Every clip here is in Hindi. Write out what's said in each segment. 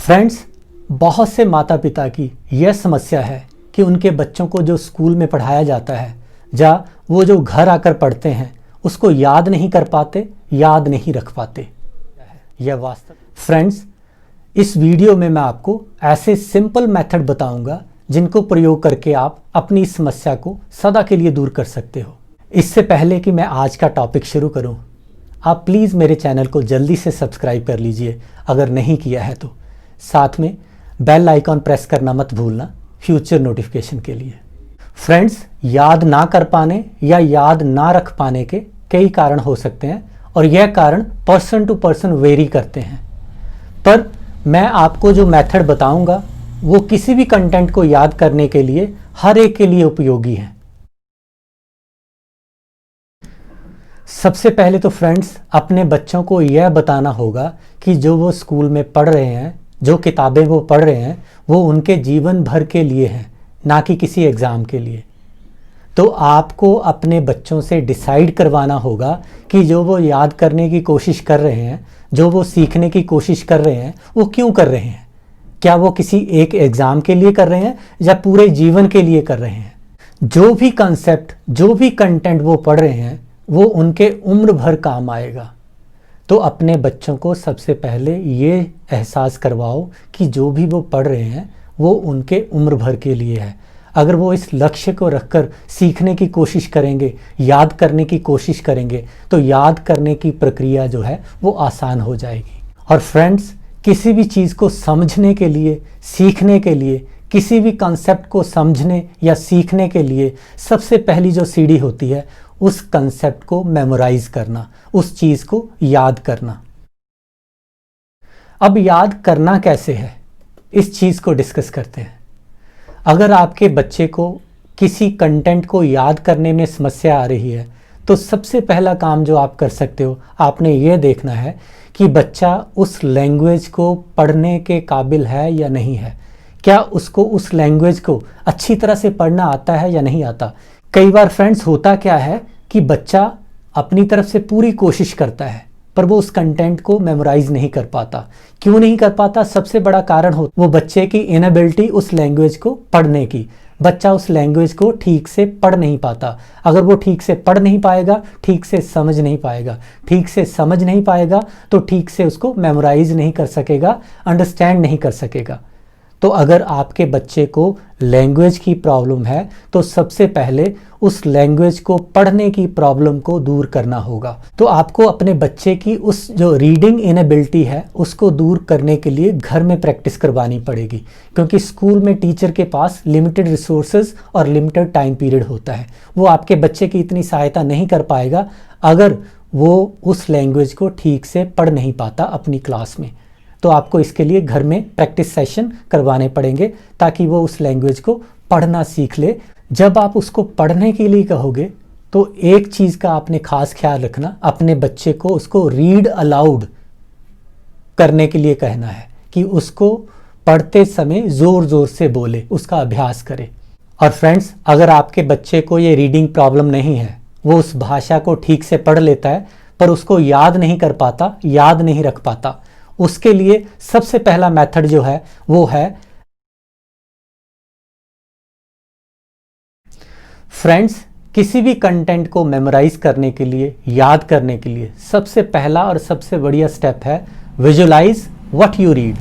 फ्रेंड्स, बहुत से माता पिता की यह समस्या है कि उनके बच्चों को जो स्कूल में पढ़ाया जाता है या वो जो घर आकर पढ़ते हैं उसको याद नहीं कर पाते, याद नहीं रख पाते। यह वास्तव फ्रेंड्स, इस वीडियो में मैं आपको ऐसे सिंपल मेथड बताऊंगा जिनको प्रयोग करके आप अपनी इस समस्या को सदा के लिए दूर कर सकते हो। इससे पहले कि मैं आज का टॉपिक शुरू करूं, आप प्लीज़ मेरे चैनल को जल्दी से सब्सक्राइब कर लीजिए अगर नहीं किया है तो। साथ में बेल आइकॉन प्रेस करना मत भूलना फ्यूचर नोटिफिकेशन के लिए। फ्रेंड्स, याद ना कर पाने या याद ना रख पाने के कई कारण हो सकते हैं और यह कारण पर्सन टू पर्सन वेरी करते हैं, पर मैं आपको जो मेथड बताऊंगा वो किसी भी कंटेंट को याद करने के लिए हर एक के लिए उपयोगी है। सबसे पहले तो फ्रेंड्स, अपने बच्चों को यह बताना होगा कि जो वो स्कूल में पढ़ रहे हैं, जो किताबें वो पढ़ रहे हैं, वो उनके जीवन भर के लिए हैं, ना कि किसी एग्ज़ाम के लिए। तो आपको अपने बच्चों से डिसाइड करवाना होगा कि जो वो याद करने की कोशिश कर रहे हैं, जो वो सीखने की कोशिश कर रहे हैं, वो क्यों कर रहे हैं। क्या वो किसी एक एग्ज़ाम के लिए कर रहे हैं या पूरे जीवन के लिए कर रहे हैं। जो भी कंसेप्ट, जो भी कंटेंट वो पढ़ रहे हैं वो उनके उम्र भर काम आएगा। तो अपने बच्चों को सबसे पहले ये एहसास करवाओ कि जो भी वो पढ़ रहे हैं वो उनके उम्र भर के लिए है। अगर वो इस लक्ष्य को रखकर सीखने की कोशिश करेंगे, याद करने की कोशिश करेंगे, तो याद करने की प्रक्रिया जो है वो आसान हो जाएगी। और फ्रेंड्स, किसी भी चीज़ को समझने के लिए, सीखने के लिए, किसी भी कंसेप्ट को समझने या सीखने के लिए सबसे पहली जो सीढ़ी होती है उस कंसेप्ट को मेमोराइज करना, उस चीज़ को याद करना। अब याद करना कैसे है, इस चीज़ को डिस्कस करते हैं। अगर आपके बच्चे को किसी कंटेंट को याद करने में समस्या आ रही है तो सबसे पहला काम जो आप कर सकते हो, आपने ये देखना है कि बच्चा उस लैंग्वेज को पढ़ने के काबिल है या नहीं है। क्या उसको उस लैंग्वेज को अच्छी तरह से पढ़ना आता है या नहीं आता। कई बार फ्रेंड्स, होता क्या है कि बच्चा अपनी तरफ से पूरी कोशिश करता है पर वो उस कंटेंट को मेमोराइज नहीं कर पाता। क्यों नहीं कर पाता? सबसे बड़ा कारण हो वो बच्चे की इनएबिलिटी उस लैंग्वेज को पढ़ने की। बच्चा उस लैंग्वेज को ठीक से पढ़ नहीं पाता। अगर वो ठीक से पढ़ नहीं पाएगा, ठीक से समझ नहीं पाएगा, ठीक से समझ नहीं पाएगा तो ठीक से उसको मेमोराइज नहीं कर सकेगा, अंडरस्टैंड नहीं कर सकेगा। तो अगर आपके बच्चे को लैंग्वेज की प्रॉब्लम है तो सबसे पहले उस लैंग्वेज को पढ़ने की प्रॉब्लम को दूर करना होगा। तो आपको अपने बच्चे की उस जो रीडिंग इनएबिलिटी है उसको दूर करने के लिए घर में प्रैक्टिस करवानी पड़ेगी, क्योंकि स्कूल में टीचर के पास लिमिटेड रिसोर्सेज और लिमिटेड टाइम पीरियड होता है। वो आपके बच्चे की इतनी सहायता नहीं कर पाएगा अगर वो उस लैंग्वेज को ठीक से पढ़ नहीं पाता अपनी क्लास में। तो आपको इसके लिए घर में प्रैक्टिस सेशन करवाने पड़ेंगे ताकि वो उस लैंग्वेज को पढ़ना सीख ले। जब आप उसको पढ़ने के लिए कहोगे तो एक चीज़ का आपने खास ख्याल रखना, अपने बच्चे को उसको रीड अलाउड करने के लिए कहना है कि उसको पढ़ते समय ज़ोर ज़ोर से बोले, उसका अभ्यास करे। और फ्रेंड्स, अगर आपके बच्चे को ये रीडिंग प्रॉब्लम नहीं है, वो उस भाषा को ठीक से पढ़ लेता है पर उसको याद नहीं कर पाता, याद नहीं रख पाता, उसके लिए सबसे पहला मेथड जो है वो है फ्रेंड्स, किसी भी कंटेंट को मेमोराइज करने के लिए, याद करने के लिए सबसे पहला और सबसे बढ़िया स्टेप है visualise what you read.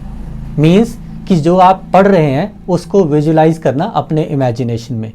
Means कि जो आप पढ़ रहे हैं उसको विजुलाइज करना अपने इमेजिनेशन में।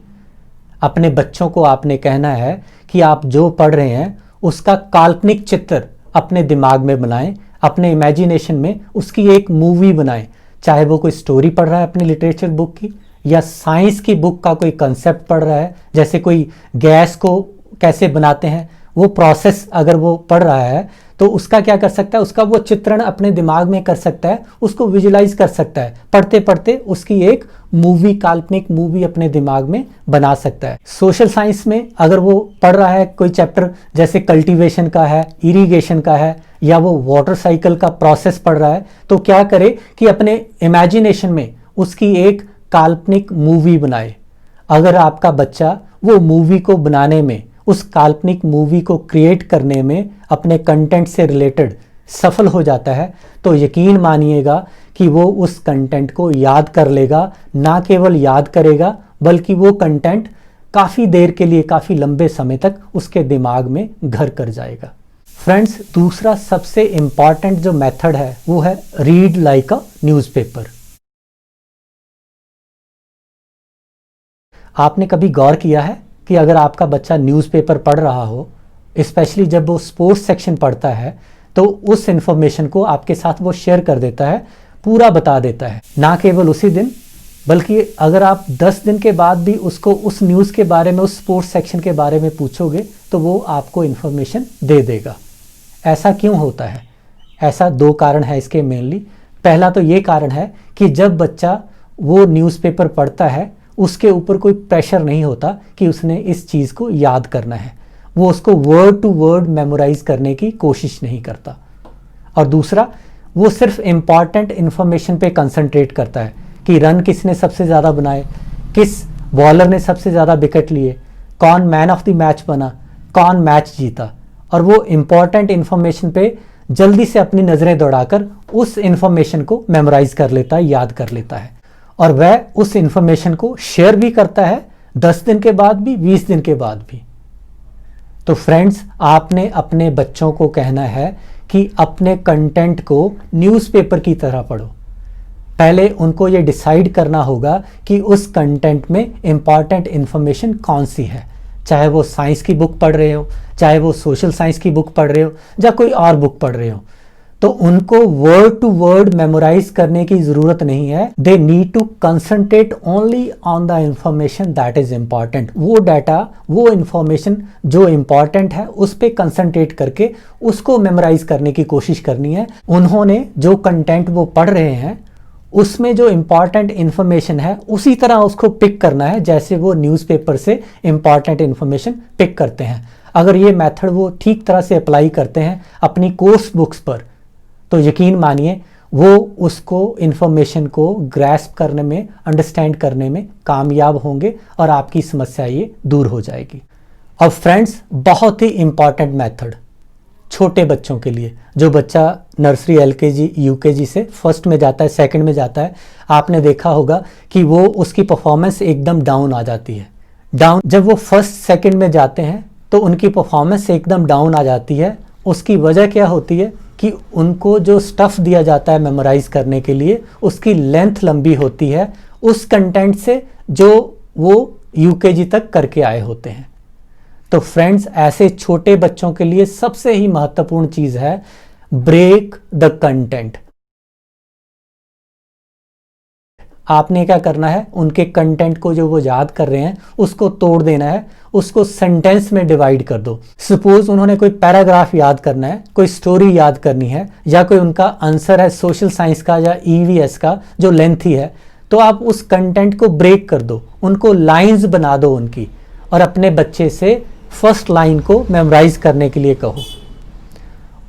अपने बच्चों को आपने कहना है कि आप जो पढ़ रहे हैं उसका काल्पनिक चित्र अपने दिमाग में बनाएं, अपने इमेजिनेशन में उसकी एक मूवी बनाएं। चाहे वो कोई स्टोरी पढ़ रहा है अपनी लिटरेचर बुक की, या साइंस की बुक का कोई कंसेप्ट पढ़ रहा है, जैसे कोई गैस को कैसे बनाते हैं वो प्रोसेस अगर वो पढ़ रहा है तो उसका क्या कर सकता है, उसका वो चित्रण अपने दिमाग में कर सकता है, उसको विजुलाइज कर सकता है। पढ़ते पढ़ते उसकी एक मूवी, काल्पनिक मूवी अपने दिमाग में बना सकता है। सोशल साइंस में अगर वो पढ़ रहा है कोई चैप्टर जैसे कल्टीवेशन का है, इरिगेशन का है, या वो वाटर साइकिल का प्रोसेस पढ़ रहा है, तो क्या करे कि अपने इमेजिनेशन में उसकी एक काल्पनिक मूवी बनाए। अगर आपका बच्चा वो मूवी को बनाने में, उस काल्पनिक मूवी को क्रिएट करने में अपने कंटेंट से रिलेटेड सफल हो जाता है तो यकीन मानिएगा कि वो उस कंटेंट को याद कर लेगा, ना केवल याद करेगा बल्कि वो कंटेंट काफ़ी देर के लिए, काफ़ी लंबे समय तक उसके दिमाग में घर कर जाएगा। फ्रेंड्स, दूसरा सबसे इम्पॉर्टेंट जो मेथड है वो है रीड लाइक अ न्यूज़पेपर। आपने कभी गौर किया है कि अगर आपका बच्चा न्यूज़पेपर पढ़ रहा हो, स्पेशली जब वो स्पोर्ट्स सेक्शन पढ़ता है, तो उस इंफॉर्मेशन को आपके साथ वो शेयर कर देता है, पूरा बता देता है। ना केवल उसी दिन बल्कि अगर आप 10 दिन के बाद भी उसको उस न्यूज़ के बारे में, उस स्पोर्ट्स सेक्शन के बारे में पूछोगे तो वो आपको इन्फॉर्मेशन दे देगा। ऐसा क्यों होता है? ऐसा 2 कारण है इसके मेनली। पहला तो ये कारण है कि जब बच्चा वो न्यूज़पेपर पढ़ता है उसके ऊपर कोई प्रेशर नहीं होता कि उसने इस चीज़ को याद करना है, वो उसको वर्ड टू वर्ड मेमोराइज करने की कोशिश नहीं करता। और दूसरा, वो सिर्फ इम्पॉर्टेंट इन्फॉर्मेशन पे कंसंट्रेट करता है कि रन किसने सबसे ज़्यादा बनाए, किस बॉलर ने सबसे ज़्यादा विकेट लिए, कौन मैन ऑफ द मैच बना, कौन मैच जीता। और वो इम्पॉर्टेंट इन्फॉर्मेशन पे जल्दी से अपनी नज़रें दौड़ाकर उस इन्फॉर्मेशन को मेमोराइज कर लेता है, याद कर लेता है। और वह उस इन्फॉर्मेशन को शेयर भी करता है 10 दिन के बाद भी, 20 दिन के बाद भी। तो फ्रेंड्स, आपने अपने बच्चों को कहना है कि अपने कंटेंट को न्यूज़पेपर की तरह पढ़ो। पहले उनको ये डिसाइड करना होगा कि उस कंटेंट में इम्पॉर्टेंट इन्फॉर्मेशन कौन सी है, चाहे वो साइंस की बुक पढ़ रहे हो, चाहे वो सोशल साइंस की बुक पढ़ रहे हो या कोई और बुक पढ़ रहे हो। तो उनको वर्ड टू वर्ड मेमोराइज करने की ज़रूरत नहीं है। They need to concentrate only on the information that is important. वो डाटा, वो इंफॉर्मेशन जो इम्पॉर्टेंट है उस पर कंसंट्रेट करके उसको मेमोराइज करने की कोशिश करनी है। उन्होंने जो कंटेंट वो पढ़ रहे हैं उसमें जो इम्पॉर्टेंट इन्फॉर्मेशन है उसी तरह उसको पिक करना है जैसे वो न्यूज़पेपर से इम्पॉर्टेंट इन्फॉर्मेशन पिक करते हैं। अगर ये मेथड वो ठीक तरह से अप्लाई करते हैं अपनी कोर्स बुक्स पर, तो यकीन मानिए वो उसको इन्फॉर्मेशन को ग्रैस्प करने में, अंडरस्टैंड करने में कामयाब होंगे और आपकी समस्या ये दूर हो जाएगी। अब फ्रेंड्स, बहुत ही इम्पॉर्टेंट मेथड छोटे बच्चों के लिए, जो बच्चा नर्सरी, एलकेजी, यूकेजी से फर्स्ट में जाता है, सेकंड में जाता है, आपने देखा होगा कि वो उसकी परफॉर्मेंस एकदम डाउन आ जाती है। डाउन जब वो फर्स्ट सेकंड में जाते हैं तो उनकी परफॉर्मेंस एकदम डाउन आ जाती है। उसकी वजह क्या होती है कि उनको जो स्टफ़ दिया जाता है मेमोराइज करने के लिए उसकी लेंथ लंबी होती है उस कंटेंट से जो वो यूकेजी तक करके आए होते हैं। तो फ्रेंड्स, ऐसे छोटे बच्चों के लिए सबसे ही महत्वपूर्ण चीज़ है ब्रेक द कंटेंट। आपने क्या करना है, उनके कंटेंट को जो वो याद कर रहे हैं उसको तोड़ देना है, उसको सेंटेंस में डिवाइड कर दो। सपोज उन्होंने कोई पैराग्राफ याद करना है, कोई स्टोरी याद करनी है, या कोई उनका आंसर है सोशल साइंस का या ईवीएस का जो लेंथी है, तो आप उस कंटेंट को ब्रेक कर दो, उनको लाइंस बना दो उनकी, और अपने बच्चे से फर्स्ट लाइन को मेमोराइज करने के लिए कहो।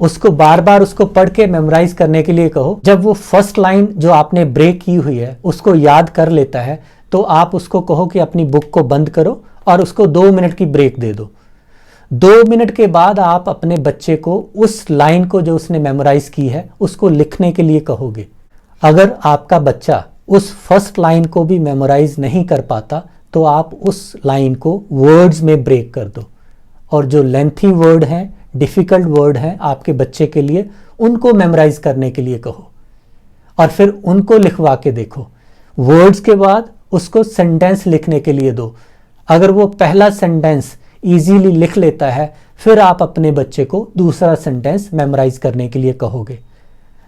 उसको बार बार उसको पढ़ के मेमोराइज करने के लिए कहो। जब वो फर्स्ट लाइन जो आपने ब्रेक की हुई है उसको याद कर लेता है तो आप उसको कहो कि अपनी बुक को बंद करो और उसको 2 मिनट की ब्रेक दे दो। 2 मिनट के बाद आप अपने बच्चे को उस लाइन को जो उसने मेमोराइज की है उसको लिखने के लिए कहोगे। अगर आपका बच्चा उस फर्स्ट लाइन को भी मेमोराइज नहीं कर पाता तो आप उस लाइन को वर्ड्स में ब्रेक कर दो, और जो लेंथी वर्ड हैं, डिफ़िकल्ट वर्ड हैं आपके बच्चे के लिए, उनको मेमोराइज करने के लिए कहो और फिर उनको लिखवा के देखो। वर्ड्स के बाद उसको सेंटेंस लिखने के लिए दो। अगर वो पहला सेंटेंस इजीली लिख लेता है फिर आप अपने बच्चे को दूसरा सेंटेंस मेमोराइज करने के लिए कहोगे।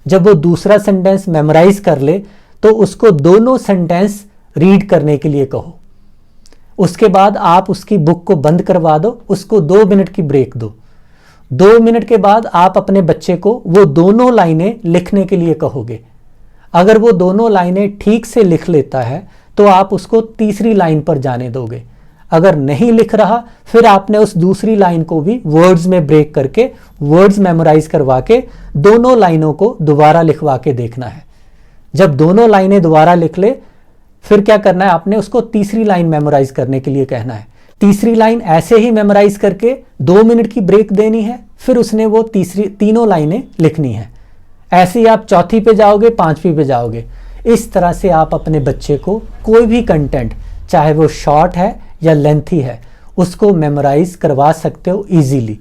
जब वो दूसरा सेंटेंस मेमोराइज कर ले तो उसको दोनों सेंटेंस रीड करने के लिए कहो। उसके बाद आप उसकी बुक को बंद करवा दो, उसको 2 मिनट की ब्रेक दो। 2 मिनट के बाद आप अपने बच्चे को वो दोनों लाइनें लिखने के लिए कहोगे। अगर वो दोनों लाइनें ठीक से लिख लेता है तो आप उसको तीसरी लाइन पर जाने दोगे। अगर नहीं लिख रहा फिर आपने उस दूसरी लाइन को भी वर्ड्स में ब्रेक करके वर्ड्स मेमोराइज करवा के दोनों लाइनों को दोबारा लिखवा के देखना है। जब दोनों लाइनें दोबारा लिख ले फिर क्या करना है, आपने उसको तीसरी लाइन मेमोराइज करने के लिए कहना है। तीसरी लाइन ऐसे ही मेमोराइज करके 2 मिनट की ब्रेक देनी है, फिर उसने वो तीनों लाइनें लिखनी है। ऐसे ही आप चौथी पे जाओगे, पांचवी पे जाओगे। इस तरह से आप अपने बच्चे को कोई भी कंटेंट, चाहे वो शॉर्ट है या लेंथी है, उसको मेमोराइज करवा सकते हो इजीली।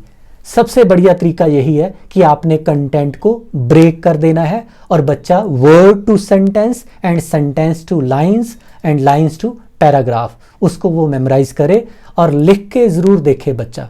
सबसे बढ़िया तरीका यही है कि आपने कंटेंट को ब्रेक कर देना है और बच्चा word to sentence and sentence to lines and lines to paragraph उसको वो मेमोराइज करे और लिख के ज़रूर देखे। बच्चा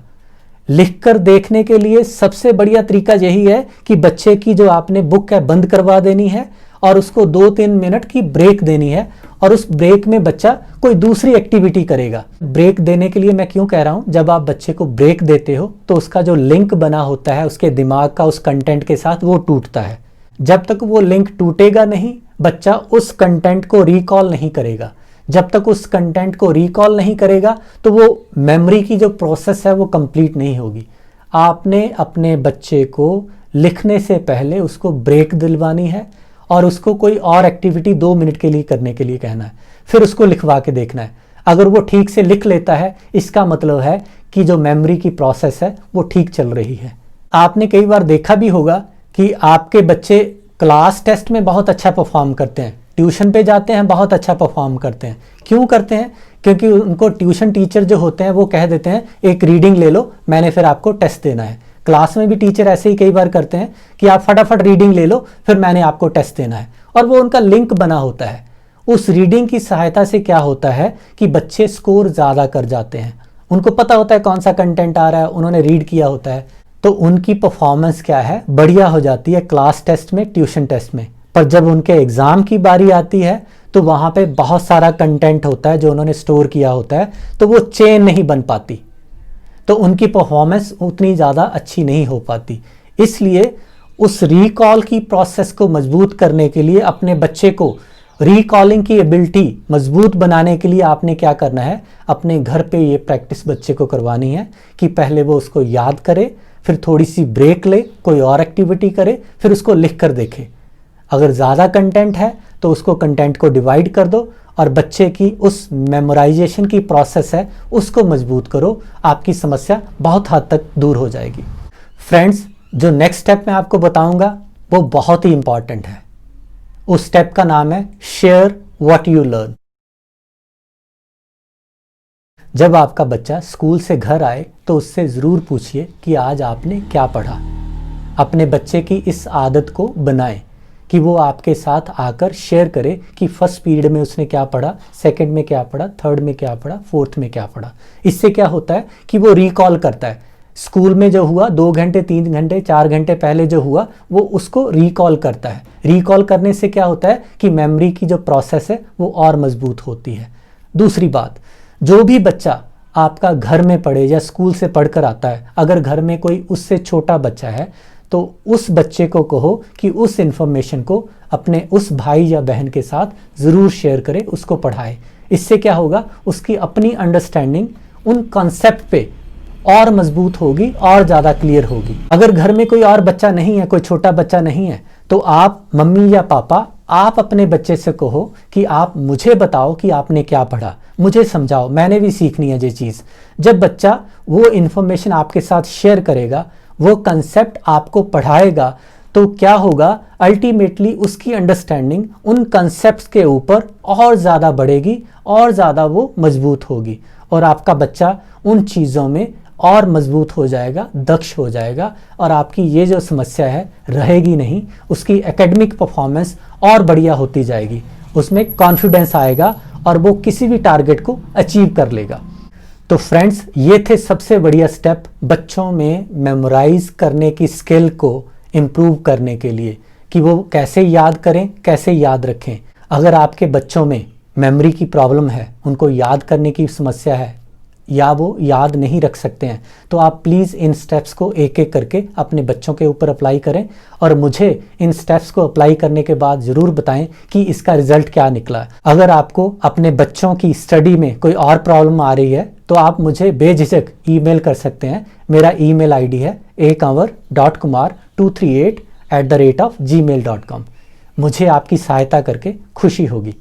लिख कर देखने के लिए सबसे बढ़िया तरीका यही है कि बच्चे की जो आपने बुक है बंद करवा देनी है और उसको 2-3 मिनट की ब्रेक देनी है और उस ब्रेक में बच्चा कोई दूसरी एक्टिविटी करेगा। ब्रेक देने के लिए मैं क्यों कह रहा हूँ, जब आप बच्चे को ब्रेक देते हो तो उसका जो लिंक बना होता है उसके दिमाग का उस कंटेंट के साथ, वो टूटता है। जब तक वो लिंक टूटेगा नहीं, बच्चा उस कंटेंट को रिकॉल नहीं करेगा। जब तक उस कंटेंट को रिकॉल नहीं करेगा तो वो मेमोरी की जो प्रोसेस है वो कंप्लीट नहीं होगी। आपने अपने बच्चे को लिखने से पहले उसको ब्रेक दिलवानी है और उसको कोई और एक्टिविटी 2 मिनट के लिए करने के लिए कहना है, फिर उसको लिखवा के देखना है। अगर वो ठीक से लिख लेता है, इसका मतलब है कि जो मेमोरी की प्रोसेस है वो ठीक चल रही है। आपने कई बार देखा भी होगा कि आपके बच्चे क्लास टेस्ट में बहुत अच्छा परफॉर्म करते हैं, ट्यूशन पे जाते हैं बहुत अच्छा परफॉर्म करते हैं। क्यों करते हैं? क्योंकि उनको ट्यूशन टीचर जो होते हैं वो कह देते हैं एक रीडिंग ले लो, मैंने फिर आपको टेस्ट देना है। क्लास में भी टीचर ऐसे ही कई बार करते हैं कि आप फटाफट रीडिंग ले लो, फिर मैंने आपको टेस्ट देना है, और वो उनका लिंक बना होता है। उस रीडिंग की सहायता से क्या होता है कि बच्चे स्कोर ज़्यादा कर जाते हैं। उनको पता होता है कौन सा कंटेंट आ रहा है, उन्होंने रीड किया होता है, तो उनकी परफॉर्मेंस क्या है, बढ़िया हो जाती है क्लास टेस्ट में, ट्यूशन टेस्ट में। पर जब उनके एग्ज़ाम की बारी आती है तो वहाँ पे बहुत सारा कंटेंट होता है जो उन्होंने स्टोर किया होता है, तो वो चेन नहीं बन पाती, तो उनकी परफॉर्मेंस उतनी ज़्यादा अच्छी नहीं हो पाती। इसलिए उस रिकॉल की प्रोसेस को मजबूत करने के लिए, अपने बच्चे को रिकॉलिंग की एबिलिटी मजबूत बनाने के लिए आपने क्या करना है, अपने घर पे ये प्रैक्टिस बच्चे को करवानी है कि पहले वो उसको याद करे, फिर थोड़ी सी ब्रेक ले, कोई और एक्टिविटी करे, फिर उसको लिख कर देखे। अगर ज़्यादा कंटेंट है तो उसको कंटेंट को डिवाइड कर दो और बच्चे की उस मेमोराइजेशन की प्रोसेस है उसको मजबूत करो। आपकी समस्या बहुत हद तक दूर हो जाएगी। फ्रेंड्स, जो नेक्स्ट स्टेप मैं आपको बताऊंगा वो बहुत ही इंपॉर्टेंट है। उस स्टेप का नाम है शेयर व्हाट यू लर्न। जब आपका बच्चा स्कूल से घर आए तो उससे ज़रूर पूछिए कि आज आपने क्या पढ़ा। अपने बच्चे की इस आदत को बनाएं कि वो आपके साथ आकर शेयर करे कि फर्स्ट पीरियड में उसने क्या पढ़ा, सेकंड में क्या पढ़ा, थर्ड में क्या पढ़ा, फोर्थ में क्या पढ़ा। इससे क्या होता है कि वो रिकॉल करता है। स्कूल में जो हुआ 2 घंटे, 3 घंटे, 4 घंटे पहले जो हुआ वो उसको रिकॉल करता है। रिकॉल करने से क्या होता है कि मेमोरी की जो प्रोसेस है वो और मजबूत होती है। दूसरी बात, जो भी बच्चा आपका घर में पढ़े या स्कूल से पढ़कर आता है, अगर घर में कोई उससे छोटा बच्चा है तो उस बच्चे को कहो कि उस इंफॉर्मेशन को अपने उस भाई या बहन के साथ ज़रूर शेयर करे, उसको पढ़ाए। इससे क्या होगा, उसकी अपनी अंडरस्टैंडिंग उन कॉन्सेप्ट पे और मजबूत होगी और ज़्यादा क्लियर होगी। अगर घर में कोई और बच्चा नहीं है, कोई छोटा बच्चा नहीं है, तो आप मम्मी या पापा, आप अपने बच्चे से कहो कि आप मुझे बताओ कि आपने क्या पढ़ा, मुझे समझाओ, मैंने भी सीखनी है ये चीज़। जब बच्चा वो इन्फॉर्मेशन आपके साथ शेयर करेगा, वो कंसेप्ट आपको पढ़ाएगा, तो क्या होगा, अल्टीमेटली उसकी अंडरस्टैंडिंग उन कंसेप्ट्स के ऊपर और ज़्यादा बढ़ेगी और ज़्यादा वो मजबूत होगी और आपका बच्चा उन चीज़ों में और मजबूत हो जाएगा, दक्ष हो जाएगा और आपकी ये जो समस्या है रहेगी नहीं। उसकी एकेडमिक परफॉर्मेंस और बढ़िया होती जाएगी, उसमें कॉन्फिडेंस आएगा और वो किसी भी टारगेट को अचीव कर लेगा। तो फ्रेंड्स, ये थे सबसे बढ़िया स्टेप बच्चों में मेमोराइज करने की स्किल को इम्प्रूव करने के लिए कि वो कैसे याद करें, कैसे याद रखें। अगर आपके बच्चों में मेमोरी की प्रॉब्लम है, उनको याद करने की समस्या है या वो याद नहीं रख सकते हैं, तो आप प्लीज़ इन स्टेप्स को एक एक करके अपने बच्चों के ऊपर अप्लाई करें और मुझे इन स्टेप्स को अप्लाई करने के बाद ज़रूर बताएं कि इसका रिज़ल्ट क्या निकला। अगर आपको अपने बच्चों की स्टडी में कोई और प्रॉब्लम आ रही है तो आप मुझे बेझिझक ईमेल कर सकते हैं। मेरा ईमेल आईडी है akanwar238@gmail.com। मुझे आपकी सहायता करके खुशी होगी।